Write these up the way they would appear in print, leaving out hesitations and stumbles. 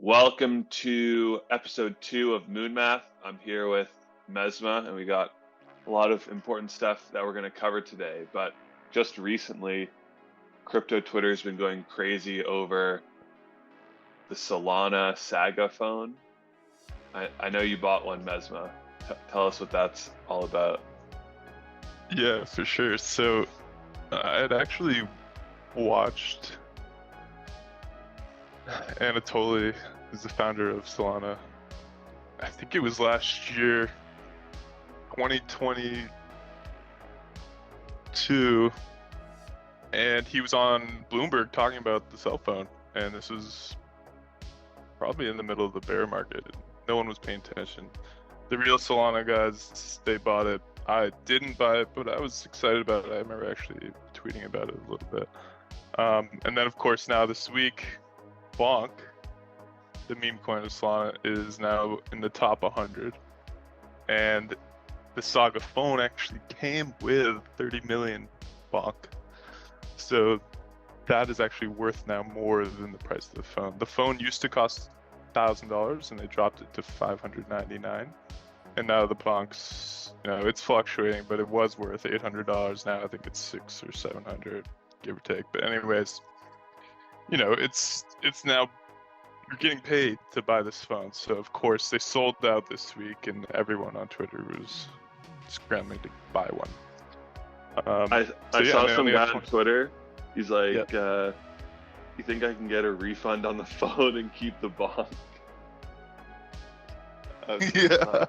Welcome to episode 2 of Moon Math. I'm here with Mezma, and we got a lot of important stuff that we're going to cover today. But just recently, crypto Twitter's been going crazy over the Solana Saga Phone. I know you bought one, Mezma. Tell us what that's all about. Yeah, for sure. So I had actually watched Anatoly, who's the founder of Solana. I think it was last year, 2022, and he was on Bloomberg talking about the cell phone. And this was probably in the middle of the bear market. No one was paying attention. The real Solana guys, they bought it. I didn't buy it, but I was excited about it. I remember actually tweeting about it a little bit. And then, of course, now this week, Bonk, the meme coin of Solana, is now in the top 100. And the Saga Phone actually came with 30 million Bonk. So that is actually worth now more than the price of the phone. The phone used to cost $1,000 and they dropped it to $599. And now the Bonk's, it's fluctuating, but it was worth $800. Now I think it's $600 or $700, give or take. But anyways, it's now, you're getting paid to buy this phone. So of course they sold out this week and everyone on Twitter was scrambling to buy one. I saw some guy on Twitter. He's like, you think I can get a refund on the phone and keep the Bonk? Yeah.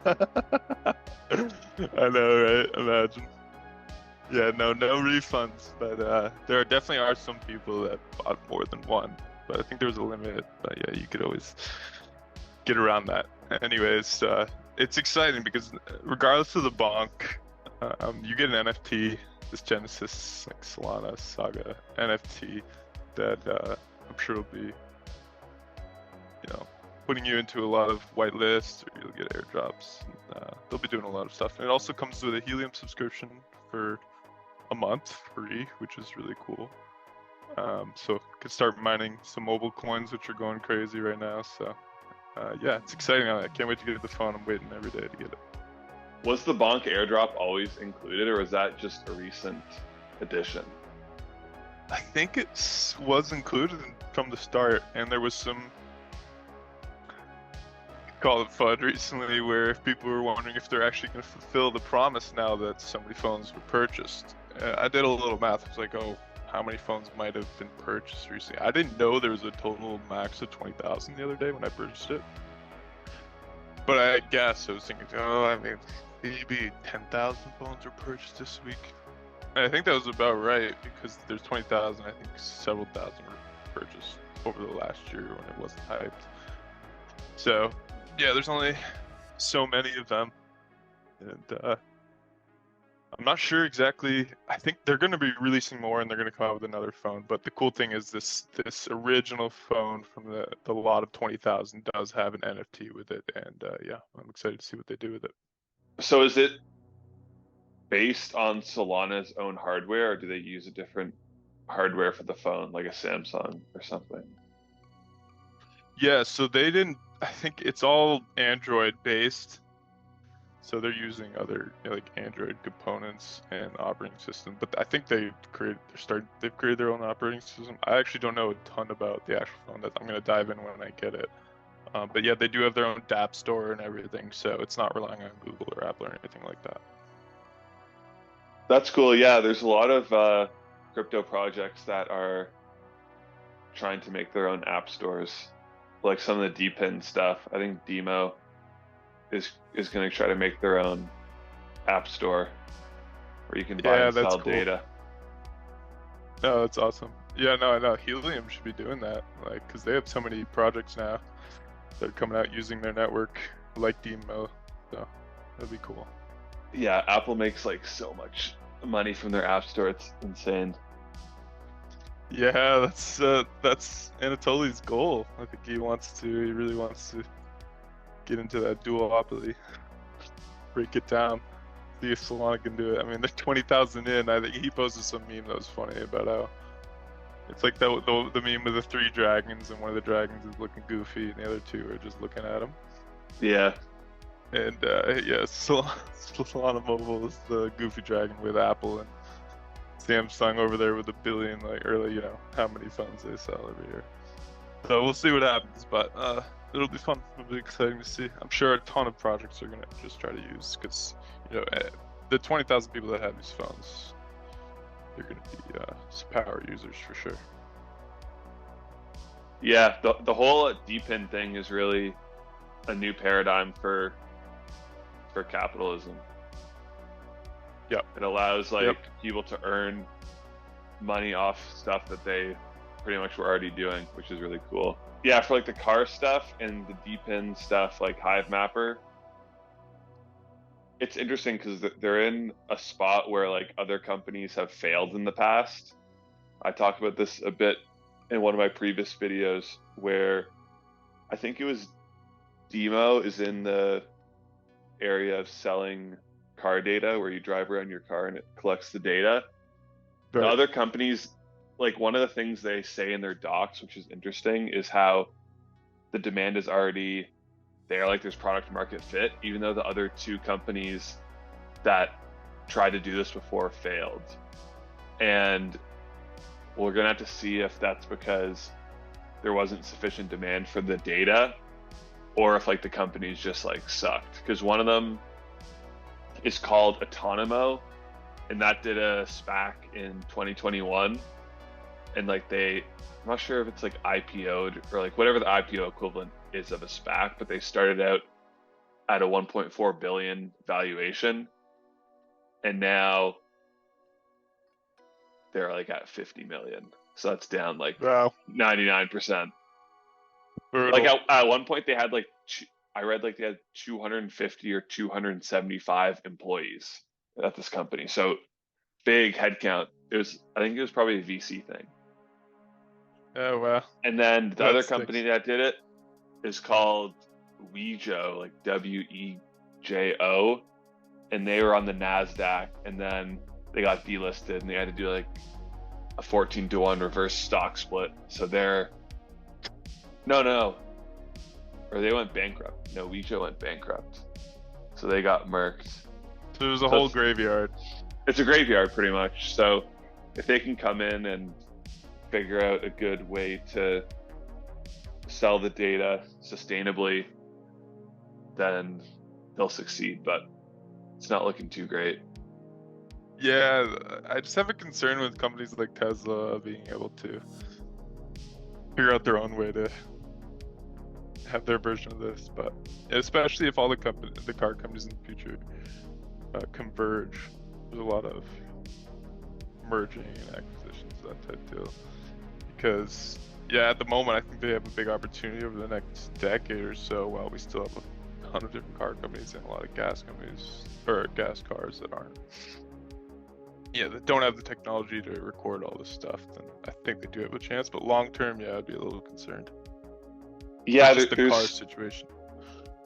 I know, right? Imagine. Yeah, no refunds, but there definitely are some people that bought more than one, but I think there was a limit. But yeah, you could always get around that. Anyways, it's exciting because regardless of the Bonk, you get an NFT, this Genesis like Solana Saga NFT that I'm sure will be, putting you into a lot of whitelists, or you'll get airdrops. They'll be doing a lot of stuff. And it also comes with a Helium subscription for a month free, which is really cool. So you can start mining some mobile coins, which are going crazy right now. So yeah, it's exciting. I can't wait to get the phone. I'm waiting every day to get it. Was the Bonk airdrop always included, or was that just a recent addition? I think it was included from the start, and there was some call it FUD recently where people were wondering if they're actually going to fulfill the promise now that so many phones were purchased. I did a little math. I was like, oh, how many phones might have been purchased recently? I didn't know there was a total max of 20,000 the other day when I purchased it. But I guess I was thinking, maybe 10,000 phones were purchased this week. And I think that was about right because there's 20,000. I think several thousand were purchased over the last year when it wasn't hyped. So yeah, there's only so many of them, and I'm not sure exactly. I think they're going to be releasing more, and they're going to come out with another phone. But the cool thing is this original phone from the lot of 20,000 does have an NFT with it, and yeah, I'm excited to see what they do with it. So is it based on Solana's own hardware, or do they use a different hardware for the phone, like a Samsung or something? Yeah, so they didn't. I think it's all Android based, so they're using other like Android components and operating system. But I think they've created their own operating system. I actually don't know a ton about the actual phone. That I'm gonna dive in when I get it. But yeah, they do have their own DApp store and everything, so it's not relying on Google or Apple or anything like that. That's cool. Yeah, there's a lot of crypto projects that are trying to make their own app stores. Like some of the DePIN stuff. I think DIMO is going to try to make their own app store where you can buy and sell data. No, that's awesome. Yeah, no, Helium should be doing that, like, because they have so many projects now that are coming out using their network, like DIMO. So that'd be cool. Yeah, Apple makes like so much money from their app store. It's insane. Yeah, that's Anatoly's goal. I think he really wants to get into that duopoly, break it down, see if Solana can do it. I mean, they're 20,000 in. I think he posted some meme that was funny about how It's like the meme with the 3 dragons, and one of the dragons is looking goofy, and the other 2 are just looking at him. Yeah. And yeah, Solana Mobile is the goofy dragon with Apple, and Samsung over there with $1 billion, like, early, you know, how many phones they sell every year. So we'll see what happens, but it'll be fun. It'll be exciting to see. I'm sure a ton of projects are gonna just try to use, because, you know, the 20,000 people that have these phones, they're gonna be power users for sure. Yeah, the whole DePIN thing is really a new paradigm for capitalism. Yep. It allows people to earn money off stuff that they pretty much were already doing, which is really cool. Yeah, for like the car stuff and the DePIN stuff, like Hive Mapper, it's interesting because they're in a spot where like other companies have failed in the past. I talked about this a bit in one of my previous videos, where I think it was DIMO is in the area of selling car data, where you drive around your car and it collects the data. Right. The other companies, like, one of the things they say in their docs, which is interesting, is how the demand is already there, like there's product market fit, even though the other 2 companies that tried to do this before failed. And we're gonna have to see if that's because there wasn't sufficient demand for the data, or if like the companies just like sucked. Because one of them is called Autonomo, and that did a SPAC in 2021, and like I'm not sure if it's like IPO'd or like whatever the IPO equivalent is of a SPAC, but they started out at a 1.4 billion valuation, and now they're like at 50 million. So that's down like 99%. Brutal. Like at one point they had like, I read like they had 250 or 275 employees at this company. So big headcount. I think it was probably a VC thing. Oh wow. And then the other company that did it is called Wejo, like WEJO, and they were on the NASDAQ, and then they got delisted, and they had to do like a 14-to-1 reverse stock split. So or they went bankrupt. No, Wejo went bankrupt, so they got merked. So it was a whole graveyard. It's a graveyard pretty much. So if they can come in and figure out a good way to sell the data sustainably, then they'll succeed, but it's not looking too great. Yeah, I just have a concern with companies like Tesla being able to figure out their own way to have their version of this, but especially if all the car companies in the future converge. There's a lot of merging and acquisitions, that type deal. Because yeah, at the moment I think they have a big opportunity over the next decade or so, while we still have a ton of different car companies and a lot of gas companies, or gas cars that aren't. Yeah, that don't have the technology to record all this stuff, then I think they do have a chance. But long term, yeah, I'd be a little concerned. Yeah, there's the car situation.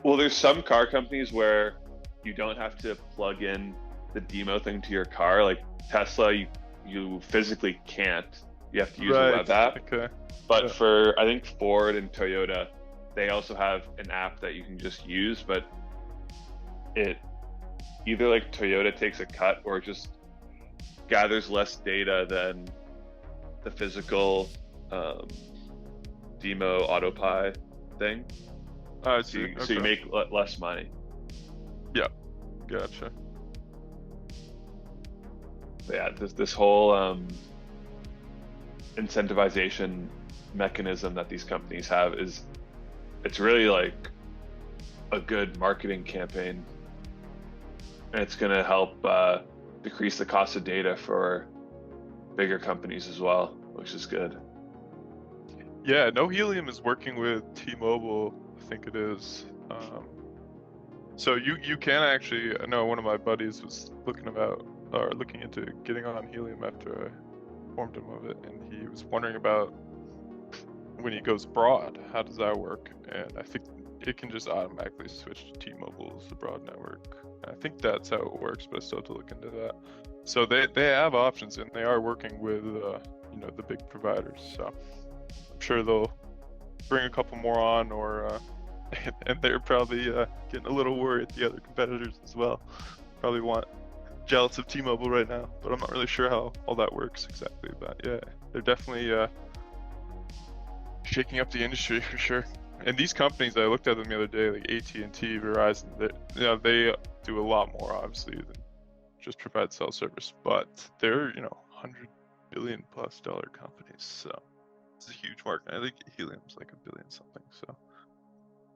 Well, there's some car companies where you don't have to plug in the DIMO thing to your car. Like Tesla, you physically can't. You have to use a web app. Okay. But for, I think, Ford and Toyota, they also have an app that you can just use, but it either like Toyota takes a cut or it just gathers less data than the physical DIMO AutoPi thing. So you make less money. Yeah, gotcha. But yeah, this whole incentivization mechanism that these companies have it's really like a good marketing campaign, and it's going to help decrease the cost of data for bigger companies as well, which is good. Yeah, no Helium is working with T-Mobile, I think it is. So you can actually, I know one of my buddies was looking into getting on Helium after I informed him of it, and he was wondering about when he goes abroad, how does that work? And I think it can just automatically switch to T-Mobile's abroad network. I think that's how it works, but I still have to look into that. So they have options, and they are working with the big providers. So I'm sure they'll bring a couple more on, or and they're probably getting a little worried, the other competitors as well. Probably jealous of T-Mobile right now, but I'm not really sure how all that works exactly. But yeah, they're definitely shaking up the industry for sure. And these companies, I looked at them the other day, like AT&T, Verizon, they do a lot more obviously than just provide cell service, but they're $100 billion+ companies, so it's a huge market. I think Helium's like $1 billion something, so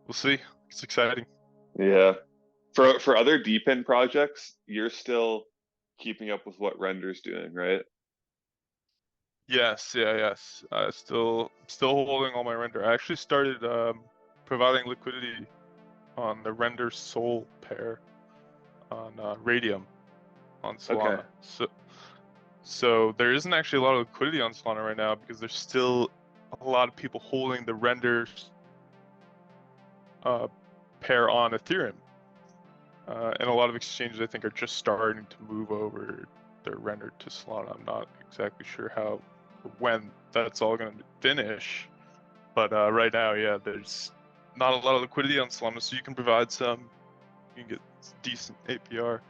we'll see. It's exciting. Yeah. For other DePIN projects, you're still keeping up with what Render's doing, right? Yes. Still holding all my render. I actually started providing liquidity on the Render Sol pair on Radium on Solana. Okay. So there isn't actually a lot of liquidity on Solana right now because there's still a lot of people holding the Render pair on Ethereum. And a lot of exchanges, I think, are just starting to move over their Render to Solana. I'm not exactly sure how or when that's all going to finish. But right now, yeah, there's not a lot of liquidity on Solana, so you can provide some. You can get decent APY.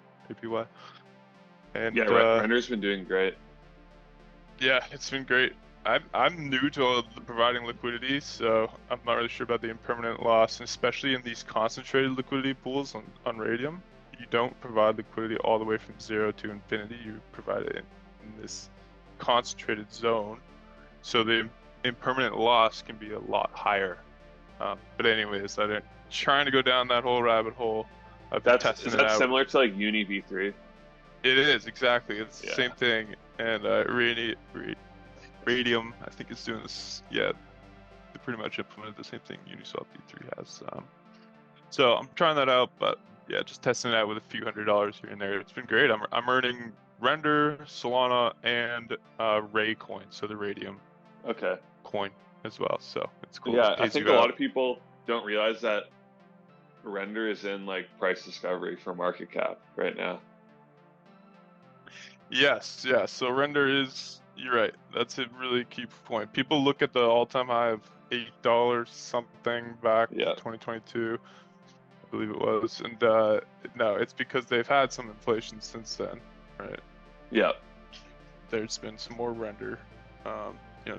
And Yeah, Render's been doing great. Yeah, it's been great. I'm new to providing liquidity, so I'm not really sure about the impermanent loss, and especially in these concentrated liquidity pools on Radium. You don't provide liquidity all the way from 0 to infinity. You provide it in this concentrated zone, so the impermanent loss can be a lot higher. But anyways, I'm trying to go down that whole rabbit hole. I've been testing it out. Is that similar to like Uni V3? It is, exactly. It's the same thing. And Radium, I think, is doing this. Yeah, they pretty much implemented the same thing Uniswap V3 has. So I'm trying that out, but yeah, just testing it out with a few $100s here and there. It's been great. I'm earning Render, Solana, and Ray coin, so the Radium coin as well. So it's cool. Yeah, I think a lot of people don't realize that Render is in like price discovery for market cap right now. Yes, yeah. So Render is, you're right. That's a really key point. People look at the all-time high of $8 something back in 2022, I believe it was, and no, it's because they've had some inflation since then, right? Yeah. There's been some more Render,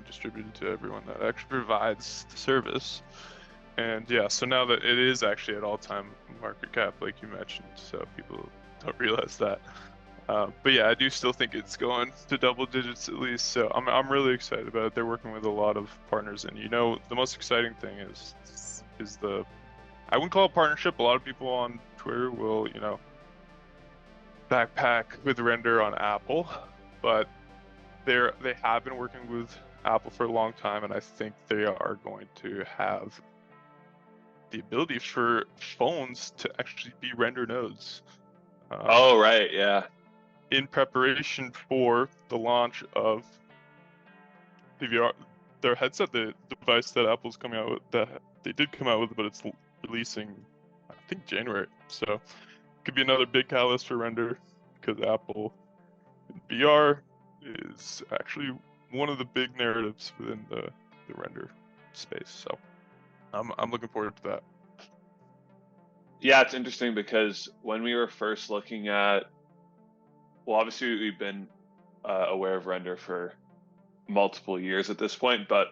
distributed to everyone that actually provides the service, and yeah. So now that it is actually at all-time market cap, like you mentioned, so people don't realize that. But yeah, I do still think it's going to double digits at least. So I'm really excited about it. They're working with a lot of partners, and the most exciting thing is I wouldn't call it partnership. A lot of people on Twitter will backpack with Render on Apple, but they have been working with Apple for a long time, and I think they are going to have the ability for phones to actually be Render nodes. Oh right, yeah. In preparation for the launch of the VR, their headset, the device that Apple's coming out with, that they did come out with, but it's releasing, I think, January. So it could be another big catalyst for Render, because Apple in VR is actually one of the big narratives within the Render space. So I'm looking forward to that. Yeah, it's interesting because when we were first looking at, well, obviously we've been aware of Render for multiple years at this point, but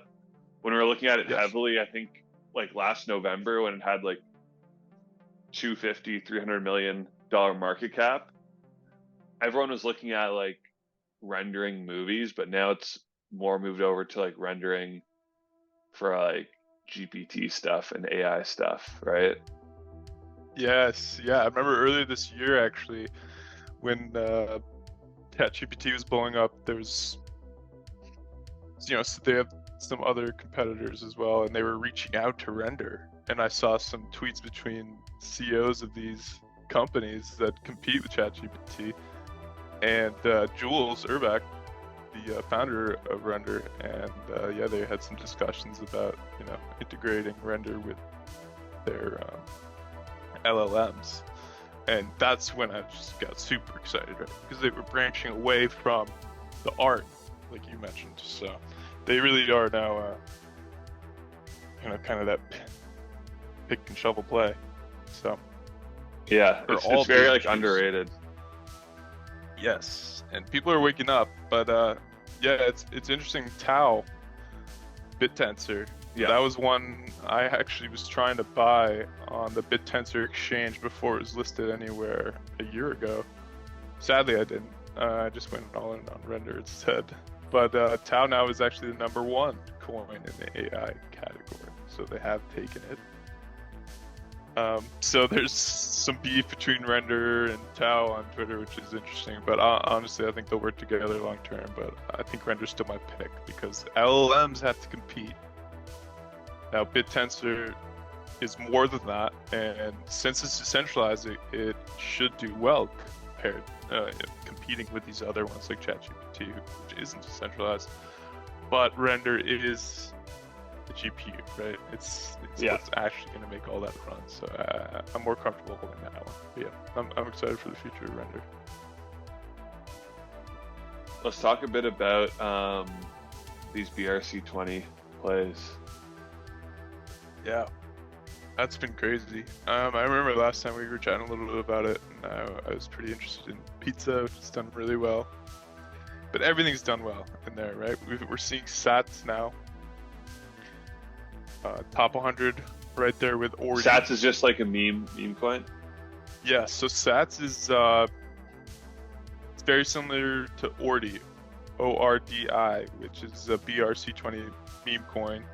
when we were looking at it heavily, I think like last November when it had like $250-300 million market cap, everyone was looking at like rendering movies, but now it's more moved over to like rendering for like GPT stuff and AI stuff, right? Yes, yeah. I remember earlier this year actually, when ChatGPT was blowing up, there was, so they have some other competitors as well, and they were reaching out to Render. And I saw some tweets between CEOs of these companies that compete with ChatGPT, and Jules Urbach, the founder of Render, and they had some discussions about integrating Render with their LLMs. And that's when I just got super excited, right? Because they were branching away from the art like you mentioned. So they really are now, kind of that pick and shovel play. So Yeah, it's very like underrated. Yes, and people are waking up, but yeah, it's interesting. TAO, Bittensor. Yeah, That was one I actually was trying to buy on the Bittensor exchange before it was listed anywhere a year ago. Sadly, I didn't. I just went all in on Render instead. But TAO now is actually the #1 coin in the AI category, so they have taken it. So there's some beef between Render and TAO on Twitter, which is interesting. But honestly, I think they'll work together long term. But I think Render's still my pick because LLMs have to compete. Now, Bittensor is more than that, and since it's decentralized, it should do well compared, competing with these other ones like ChatGPT, which isn't decentralized. But Render is the GPU, right? It's what's actually going to make all that run. So I'm more comfortable holding that one. But yeah, I'm excited for the future of Render. Let's talk a bit about these BRC20 plays. Yeah, that's been crazy. I remember last time we were chatting a little bit about it, and I was pretty interested in pizza, which has done really well. But everything's done well in there, right? We're seeing Sats now. Top 100 right there with Ordi. Sats is just like a meme coin? Yeah, so Sats is it's very similar to Ordi, ORDI, which is a BRC20 meme coin.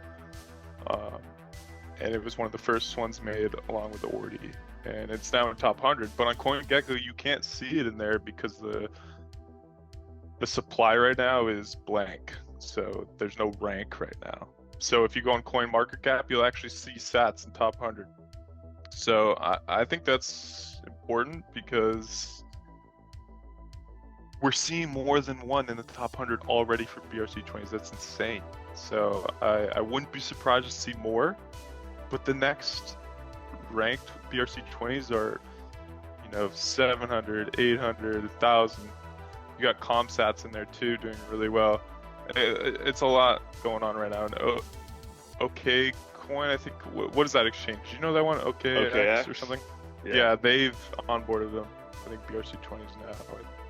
And it was one of the first ones made along with the Ordi. And it's now in top 100. But on CoinGecko, you can't see it in there because the supply right now is blank. So there's no rank right now. So if you go on CoinMarketCap, you'll actually see Sats in top 100. So I think that's important because we're seeing more than one in the top 100 already for BRC20s. That's insane. So I wouldn't be surprised to see more. But the next ranked BRC20s are, 700, 800, 1,000. You got ComSats in there too, doing really well. It's a lot going on right now. And OK Coin, I think, what is that exchange? You know that one, OKX or something? Yeah, they've onboarded them. I think BRC20s now.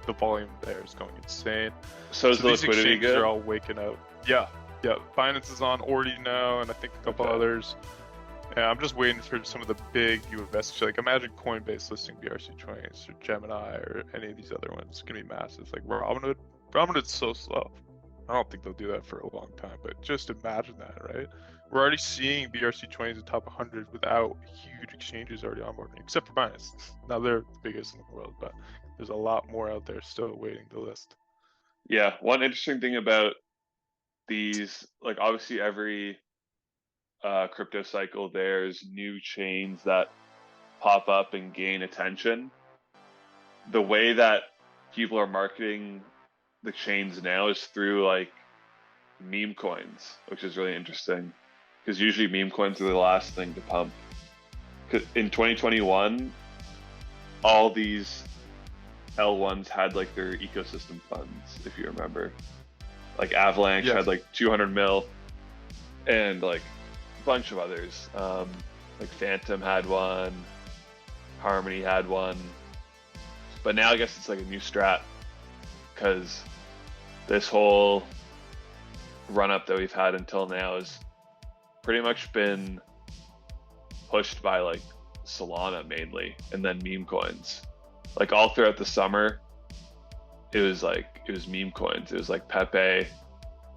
The volume there is going insane. So is the these liquidity exchanges good? are all waking up. Yeah. Binance is on Ordi now, and I think a couple others. Yeah, I'm just waiting for some of the big US. Like imagine Coinbase listing BRC20s or Gemini or any of these other ones. It's gonna be massive. Like Robinhood. Robinhood's so slow. I don't think they'll do that for a long time. But just imagine that, right? We're already seeing BRC20s in top 100 without huge exchanges already onboarding, except for Binance. Now they're the biggest in the world, but there's a lot more out there still waiting to list. Yeah, one interesting thing about these, like obviously every crypto cycle, there's new chains that pop up and gain attention. The way that people are marketing the chains now is through like meme coins, which is really interesting because usually meme coins are the last thing to pump. In 2021, all these L1s had like their ecosystem funds, if you remember. Like Avalanche had like 200 mil and like bunch of others, like Phantom had one, Harmony had one, but now I guess it's like a new strat because this whole run up that we've had until now has pretty much been pushed by like Solana mainly, and then meme coins. Like all throughout the summer, it was meme coins. It was like Pepe,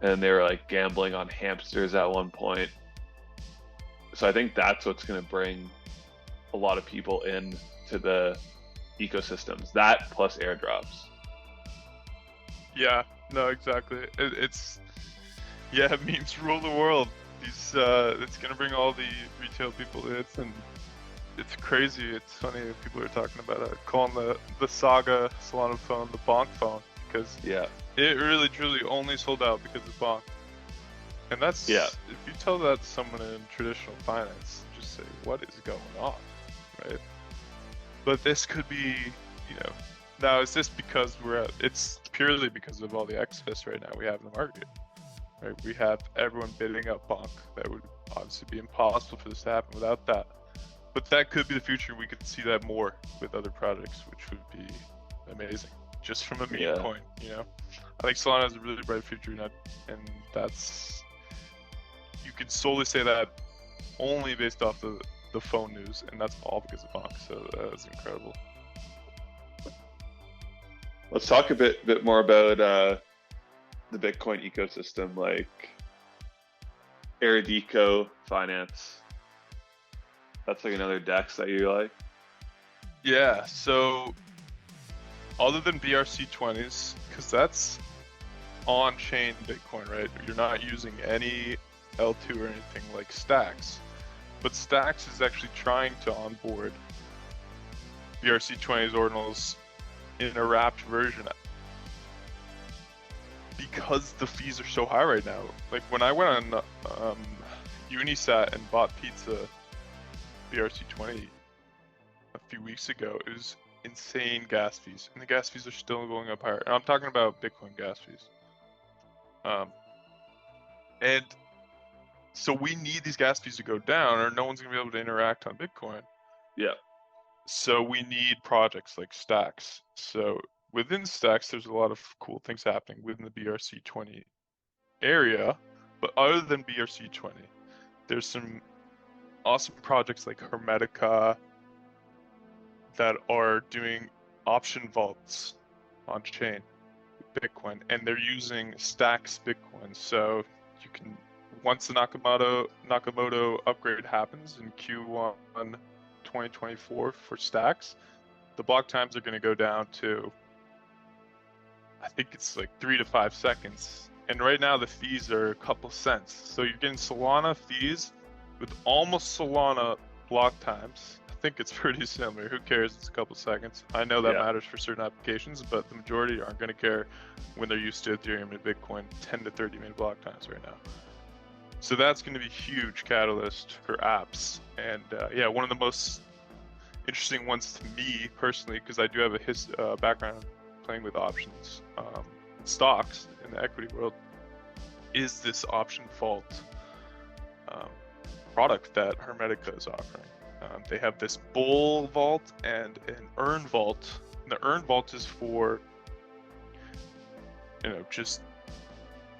and they were like gambling on hamsters at one point. So I think that's what's going to bring a lot of people in to the ecosystems. That plus airdrops. Yeah, no, exactly. It's memes rule the world. It's going to bring all the retail people in, and it's crazy. It's funny if people are talking about calling the Saga Solana phone the bonk phone because it really truly only sold out because of bonk. And that's, if you tell that to someone in traditional finance, just say, what is going on, right? But this could be, now is this because it's purely because of all the excess right now we have in the market. Right? We have everyone bidding up bonk. That would obviously be impossible for this to happen without that. But that could be the future. We could see that more with other projects, which would be amazing. Just from a meme coin, you know. I think Solana has a really bright future, and that's, you could solely say that only based off the phone news, and that's all because of bonk. So that's incredible. Let's talk a bit more about the Bitcoin ecosystem, like Arkadiko Finance. That's like another DEX that you like. Yeah. So other than BRC20s, because that's on-chain Bitcoin, right? You're not using any L2 or anything like Stacks. But Stacks is actually trying to onboard BRC20s ordinals in a wrapped version because the fees are so high right now. Like when I went on Unisat and bought pizza BRC20 a few weeks ago, it was insane gas fees, and the gas fees are still going up higher. And I'm talking about Bitcoin gas fees. And so we need these gas fees to go down, or no one's gonna be able to interact on Bitcoin. Yeah. So we need projects like Stacks. So within Stacks, there's a lot of cool things happening within the BRC20 area. But other than BRC20, there's some awesome projects like Hermetica that are doing option vaults on chain with Bitcoin, and they're using Stacks Bitcoin. So you can, once the Nakamoto upgrade happens in Q1 2024 for Stacks, the block times are going to go down to, I think it's like 3 to 5 seconds. And right now the fees are a couple cents. So you're getting Solana fees with almost Solana block times. I think it's pretty similar. Who cares? It's a couple seconds. I know that matters for certain applications, but the majority aren't going to care when they're used to Ethereum and Bitcoin 10 to 30 minute block times right now. So that's going to be a huge catalyst for apps. And yeah, one of the most interesting ones to me personally, because I do have a background playing with options, stocks in the equity world, is this option vault product that Hermetica is offering. They have this bull vault and an earn vault. And the earn vault is for, you know, just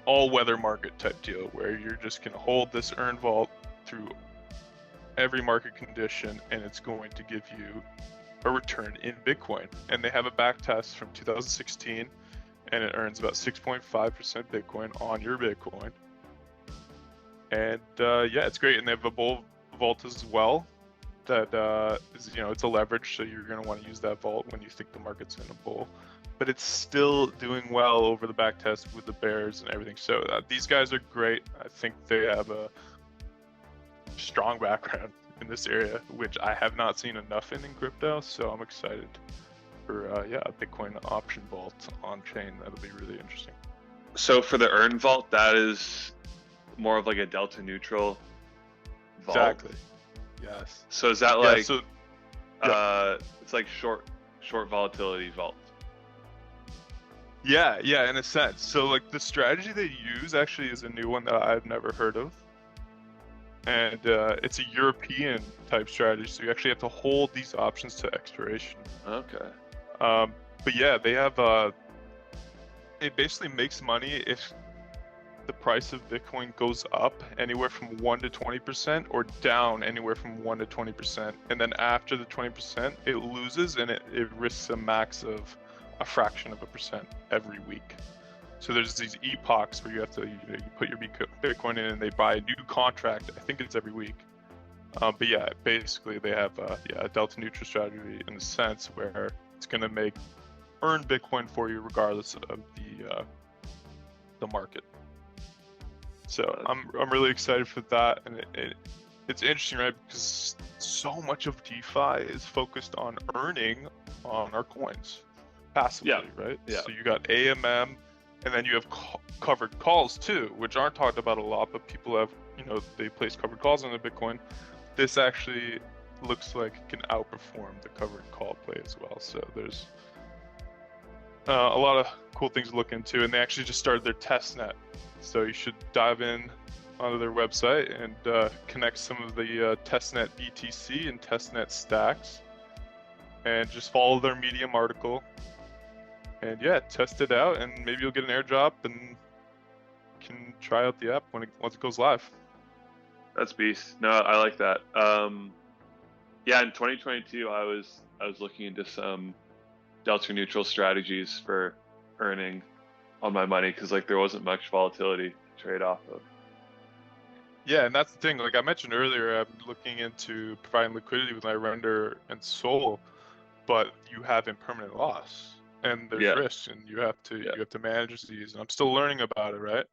all weather market type deal, where you're just going to hold this earn vault through every market condition, and it's going to give you a return in Bitcoin. And they have a back test from 2016, and it earns about 6.5% Bitcoin on your Bitcoin. And yeah, it's great. And they have a bull vault as well that is, you know, it's a leverage, so you're going to want to use that vault when you think the market's in a bull. But it's still doing well over the back test with the bears and everything. So these guys are great. I think they have a strong background in this area, which I have not seen enough in crypto. So I'm excited for yeah, a Bitcoin option vault on chain. That'll be really interesting. So for the earn vault, that is more of like a delta neutral vault. Exactly. Yes. So is that like yeah, it's like short volatility vault? Yeah, yeah, in a sense. So like the strategy they use actually is a new one that I've never heard of. And it's a European type strategy, so you actually have to hold these options to expiration. Okay. But yeah, they have it basically makes money if the price of Bitcoin goes up anywhere from 1 to 20% or down anywhere from 1 to 20%. And then after the 20%, it loses, and it risks a max of a fraction of a percent every week. So there's these epochs where you have to, you put your Bitcoin in and they buy a new contract. I think it's every week. But yeah, basically they have a delta neutral strategy in the sense where it's going to earn Bitcoin for you regardless of the market. So I'm really excited for that, and it's interesting, right? Because so much of DeFi is focused on earning on our coins passively, right? Yeah. So you got AMM, and then you have covered calls too, which aren't talked about a lot, but people have, they place covered calls on the Bitcoin. This actually looks like it can outperform the covered call play as well. So there's a lot of cool things to look into, and they actually just started their test net. So you should dive in onto their website and connect some of the testnet BTC and testnet stacks, and just follow their Medium article. And yeah, test it out, and maybe you'll get an airdrop and can try out the app once it goes live. That's beast. No, I like that. Yeah, in 2022, I was looking into some delta neutral strategies for earning on my money, because like there wasn't much volatility to trade off of. Yeah, and that's the thing. Like I mentioned earlier, I'm looking into providing liquidity with my render and Sol, but you have impermanent loss, and there's risks, and you have to manage these. And I'm still learning about it, right?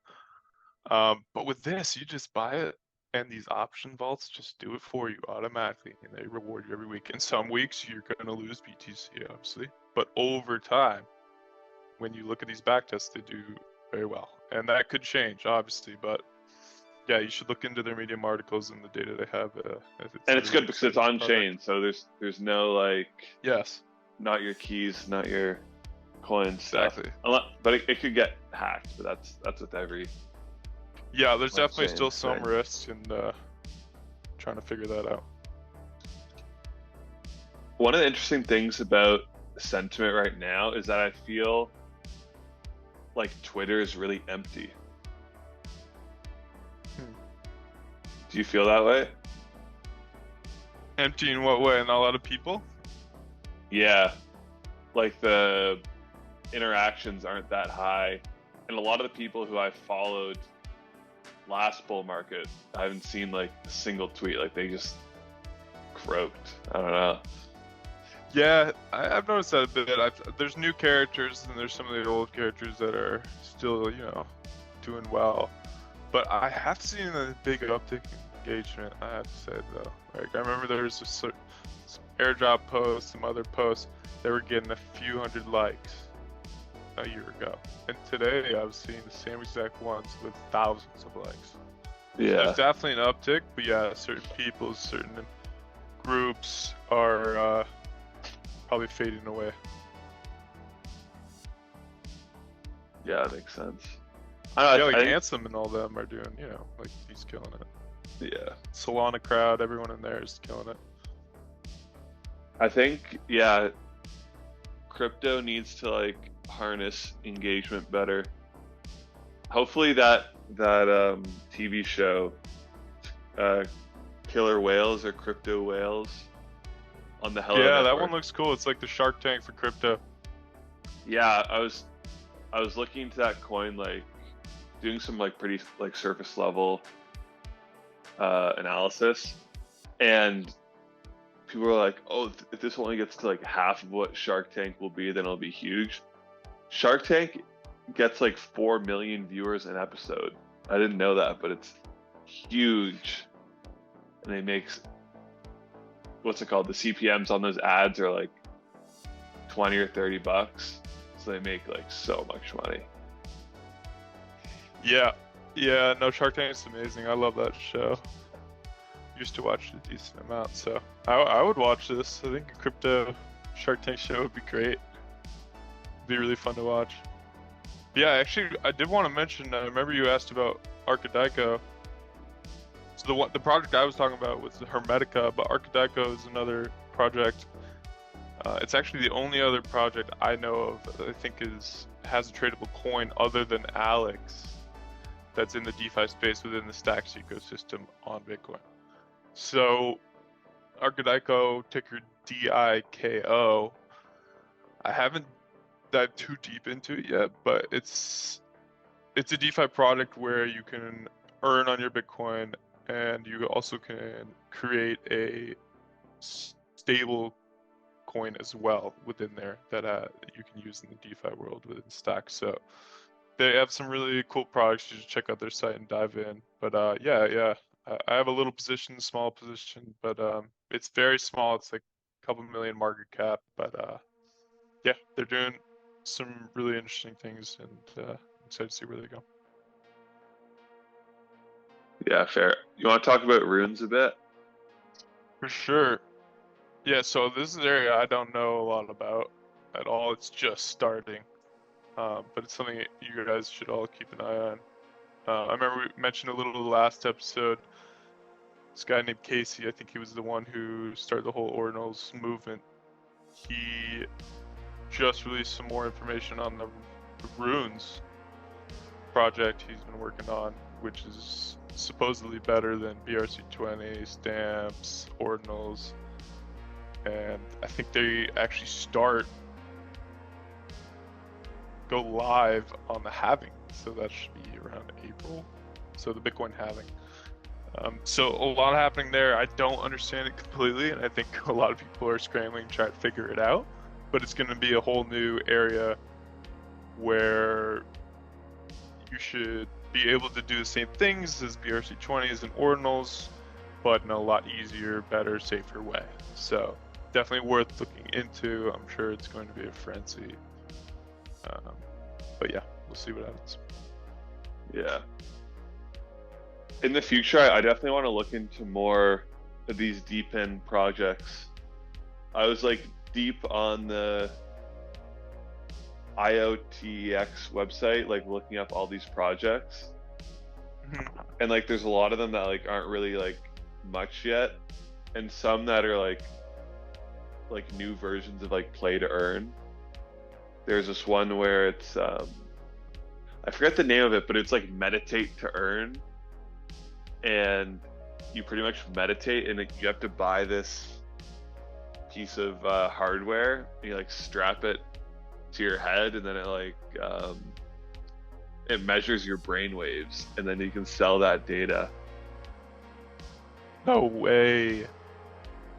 But with this, you just buy it, and these option vaults just do it for you automatically, and they reward you every week. In some weeks, you're going to lose BTC, obviously, but over time, when you look at these backtests, they do very well. And that could change, obviously, but yeah, you should look into their Medium articles and the data they have. And it's good because it's on chain, so there's no like not your keys, not your coins stuff. But it could get hacked. But that's with every. Yeah, there's definitely still some risks, and trying to figure that out. One of the interesting things about sentiment right now is that I feel like Twitter is really empty. Do you feel that way? Empty in what way? Not a lot of people? Yeah. Like the interactions aren't that high. And a lot of the people who I followed last bull market, I haven't seen like a single tweet. Like they just croaked. I don't know. Yeah, I've noticed that a bit. There's new characters, and there's some of the old characters that are still, doing well. But I have seen a big uptick in engagement, I have to say, though. Like, I remember there was some airdrop posts, some other posts that were getting a few hundred likes a year ago. And today I was seeing the same exact ones with thousands of likes. Yeah. So there's definitely an uptick, but yeah, certain people, certain groups are probably fading away. Yeah, that makes sense. I think Ansem and all them are doing, like he's killing it. Yeah. Solana crowd, everyone in there is killing it. I think, crypto needs to like harness engagement better. Hopefully that TV show, Killer Whales or Crypto Whales on the Hello Network. Network. That one looks cool. It's like the Shark Tank for crypto. Yeah, I was looking into that coin, like doing some like pretty like surface level analysis, and people were like, oh, if this only gets to like half of what Shark Tank will be, then it'll be huge. Shark Tank gets like 4 million viewers an episode. I didn't know that, but it's huge. And they make, what's it called? The CPMs on those ads are like 20 or 30 bucks. So they make like so much money. Yeah, no, Shark Tank is amazing. I love that show. Used to watch a decent amount, so I would watch this. I think a crypto Shark Tank show would be great. It'd be really fun to watch. Yeah, actually, I did want to mention, I remember you asked about Arkadiko. So the project I was talking about was the Hermetica, but Arkadiko is another project. It's actually the only other project I know of that I think has a tradable coin other than Alex that's in the DeFi space within the Stacks ecosystem on Bitcoin. So Arkadiko, ticker DIKO. I haven't dived too deep into it yet, but it's a DeFi product where you can earn on your Bitcoin, and you also can create a stable coin as well within there that you can use in the DeFi world within Stacks. So they have some really cool products. You should check out their site and dive in. But I have a little position, small position, but it's very small. It's like a couple million market cap, but they're doing some really interesting things, and I'm excited to see where they go. Yeah, fair. You want to talk about runes a bit? For sure. Yeah, so this is an area I don't know a lot about at all. It's just starting. but it's something you guys should all keep an eye on. I remember we mentioned a little in the last episode. This guy named Casey, I think he was the one who started the whole ordinals movement. He just released some more information on the runes project he's been working on, which is supposedly better than BRC20, stamps, ordinals, and I think they actually go live on the halving, so that should be around April. So the Bitcoin halving. So a lot happening there. I don't understand it completely, and I think a lot of people are scrambling to try to figure it out. But it's going to be a whole new area where you should be able to do the same things as BRC20s and ordinals, but in a lot easier, better, safer way. So definitely worth looking into. I'm sure it's going to be a frenzy. But yeah, we'll see what happens. Yeah. In the future, I definitely want to look into more of these DePIN projects. I was like deep on the IOTX website, like looking up all these projects. And like there's a lot of them that like aren't really like much yet, and some that are like new versions of like play to earn. There's this one where it's I forget the name of it, but it's like meditate to earn, and you pretty much meditate, and you have to buy this piece of hardware, and you like strap it to your head, and then it like it measures your brain waves, and then you can sell that data. No way.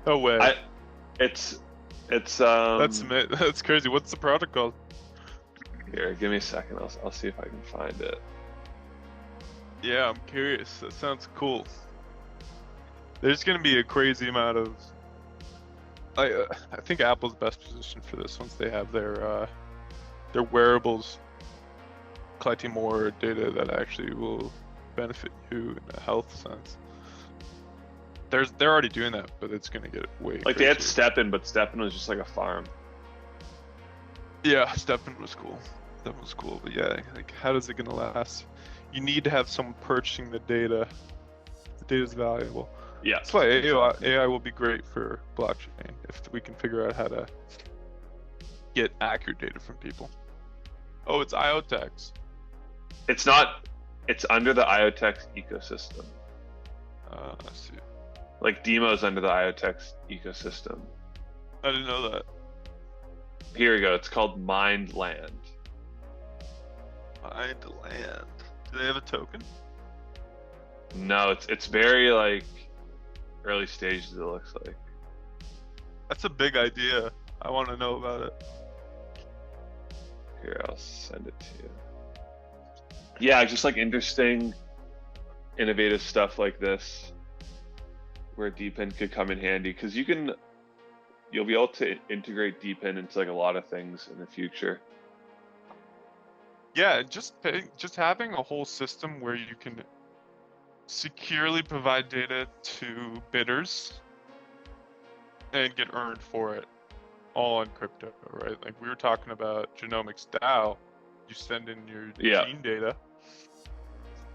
No way. It's that's crazy. What's the product called? Here, give me a second. I'll see if I can find it. Yeah, I'm curious. That sounds cool. There's gonna be a crazy amount of. I think Apple's best position for this once they have their wearables collecting more data that actually will benefit you in a health sense. They're already doing that, but it's gonna get way like crazier. They had STEPN, but STEPN was just like a farm. Yeah, STEPN was cool. That was cool, but yeah, like how is it gonna last? You need to have someone purchasing the data. The data is valuable. Yeah. That's why AI will be great for blockchain if we can figure out how to get accurate data from people. Oh, it's IOTEX. It's not. It's under the IOTEX ecosystem. I see. Like DIMO's under the IOTEX ecosystem. I didn't know that. Here we go. It's called Mind Land. Mind Land. Do they have a token? No, it's very like early stages. It looks like. That's a big idea. I want to know about it. Here, I'll send it to you. Yeah, just like interesting, innovative stuff like this, where DePIN could come in handy, because you'll be able to integrate DePIN into like a lot of things in the future. Yeah, just having a whole system where you can securely provide data to bidders and get earned for it, all on crypto, right? Like we were talking about Genomics DAO. You send in your gene data,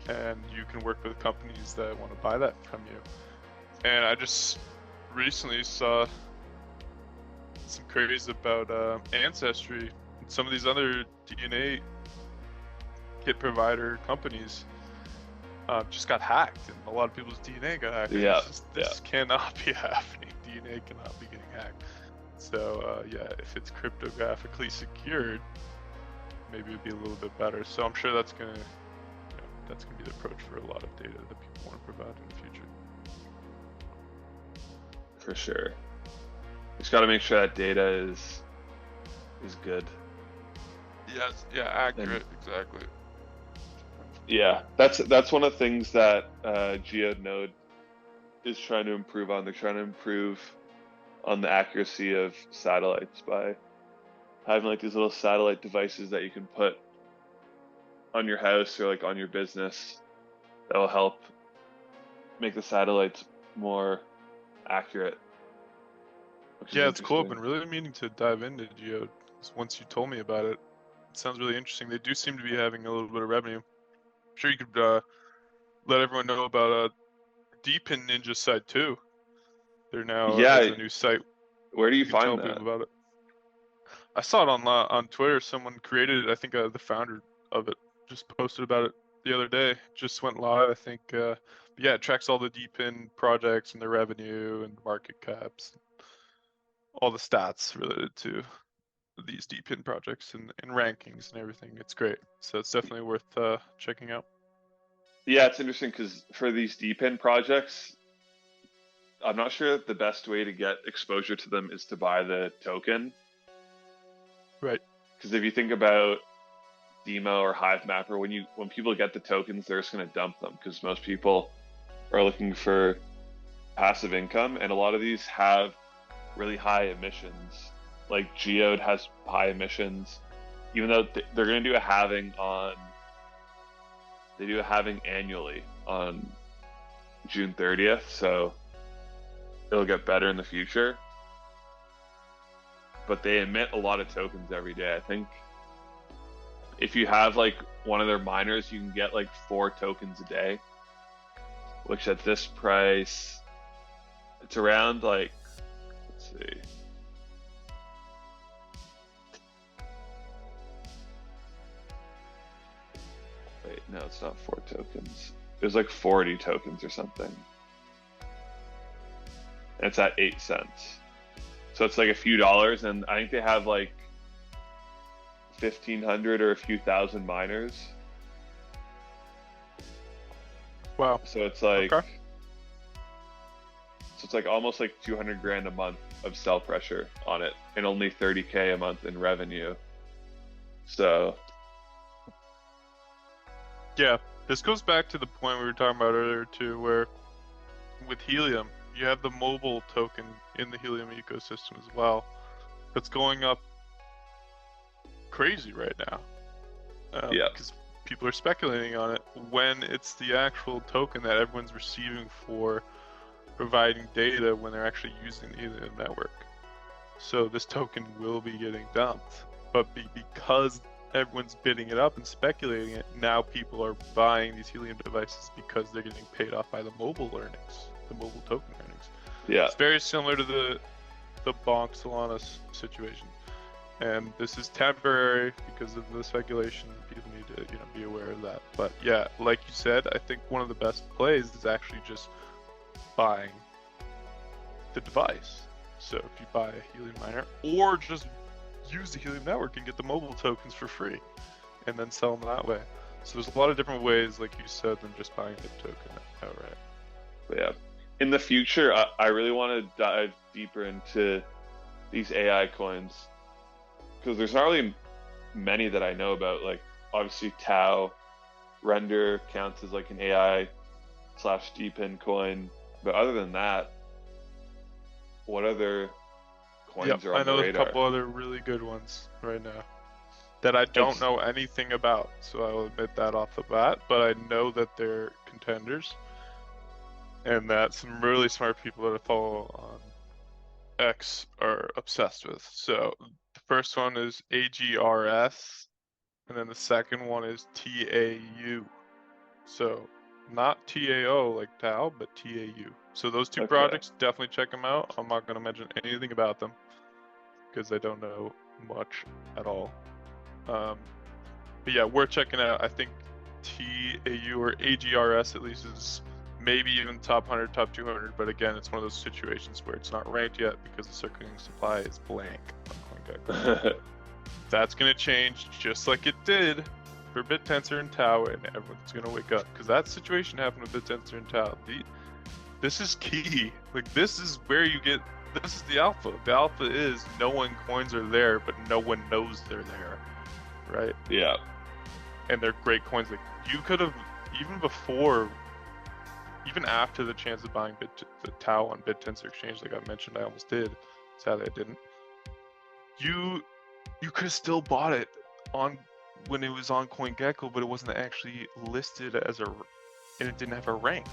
and you can work with companies that want to buy that from you. And I just recently saw some craze about Ancestry and some of these other DNA kit provider companies just got hacked, and a lot of people's DNA got hacked. Yeah, this cannot be happening. DNA cannot be getting hacked. So yeah, if it's cryptographically secured, maybe it'd be a little bit better. So I'm sure that's gonna be the approach for a lot of data that people want to provide in the future. For sure. Just got to make sure that data is good. Yes, yeah, accurate, exactly. Yeah, that's one of the things that Geodnet is trying to improve on. They're trying to improve on the accuracy of satellites by having like these little satellite devices that you can put on your house or like on your business that will help make the satellites more accurate. Yeah, it's cool. I've been really meaning to dive into GEOD once you told me about it. sounds really interesting. They do seem to be having a little bit of revenue. I'm sure you could let everyone know about DePIN Ninja site too. They're now Yeah, as a new site. where do you You can tell find that? people about it. I saw it on Twitter. Someone created it. I think the founder of it just posted about it the other day. Just went live, I think. Yeah, it tracks all the DePIN projects and their revenue and market caps, all the stats related to these DePIN projects and rankings and everything. It's great. So it's definitely worth checking out. Yeah, it's interesting because for these DePIN projects, I'm not sure that the best way to get exposure to them is to buy the token. Right. Because if you think about DIMO or Hivemapper, when people get the tokens, they're just going to dump them because most people are looking for passive income, and a lot of these have really high emissions. Like GEOD has high emissions, even though they're going to do a halving on. They do a halving annually on June 30th, so it'll get better in the future. But they emit a lot of tokens every day. I think if you have like one of their miners, you can get like 4 tokens a day, which at this price, it's around like, let's see. Wait, no, it's not 4 tokens. It was like 40 tokens or something. And it's at 8 cents. So it's like a few dollars, and I think they have like 1,500 or a few thousand miners. Wow. So it's like, okay. so it's like almost like 200 grand a month of sell pressure on it, and only 30K a month in revenue. So yeah, this goes back to the point we were talking about earlier too, where with Helium, you have the mobile token in the Helium ecosystem as well. That's going up crazy right now. yeah, Because people are speculating on it when it's the actual token that everyone's receiving for providing data when they're actually using the Helium network. So this token will be getting dumped, but because everyone's bidding it up and speculating it, now people are buying these Helium devices because they're getting paid off by the mobile earnings, the mobile token earnings. yeah. It's very similar to the Bonk Solana situation, and this is temporary because of the speculation. People need to be aware of that. But yeah, like you said, I think one of the best plays is actually just buying the device. So if you buy a Helium miner, or just use the Helium network and get the mobile tokens for free, and then sell them that way. So there's a lot of different ways, like you said, than just buying the token outright. Yeah. In the future, I really want to dive deeper into these AI coins, because there's not really many that I know about. Like obviously TAO, Render counts as like an AI/DePIN coin, but other than that, what other coins are on I know the there's a radar? couple other really good ones right now that I don't know anything about, so I'll admit that off the bat, but I know that they're contenders, and that some really smart people that I follow on X are obsessed with. So the first one is AGRS, and then the second one is TAU. So not TAO like TAO, but TAU. So those two projects, definitely check them out. I'm not going to mention anything about them because I don't know much at all. But yeah, worth checking out. I think TAU or AGRS at least is maybe even top 100, top 200. But again, it's one of those situations where it's not ranked yet because the circulating supply is blank on CoinGecko. That's going to change just like it did for Bittensor and TAO, and everyone's going to wake up because that situation happened with Bittensor and TAO. This is key. Like, this is where you get, this is the alpha. The alpha is knowing coins are there, but no one knows they're there, right? Yeah. And they're great coins. Like, you could have, even before, even after the chance of buying the TAO on Bittensor Exchange, like I mentioned, I almost did. Sadly, I didn't. You could have still bought it on when it was on CoinGecko, but it wasn't actually listed as and it didn't have a rank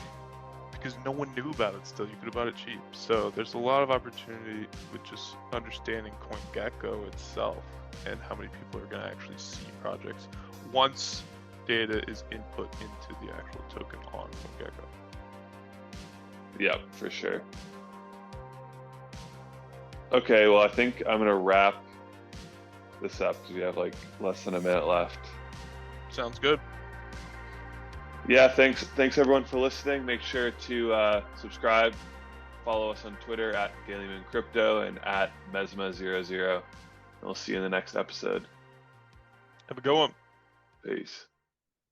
because no one knew about it still. You could have bought it cheap. So there's a lot of opportunity with just understanding CoinGecko itself and how many people are going to actually see projects once data is input into the actual token on CoinGecko. Yeah, for sure. Okay, well, I think I'm going to wrap this up because we have like less than a minute left. Sounds good. Yeah, thanks everyone for listening. Make sure to subscribe, follow us on Twitter at GaleymanCrypto and at Mezma00. We'll see you in the next episode. Have a good one. Peace.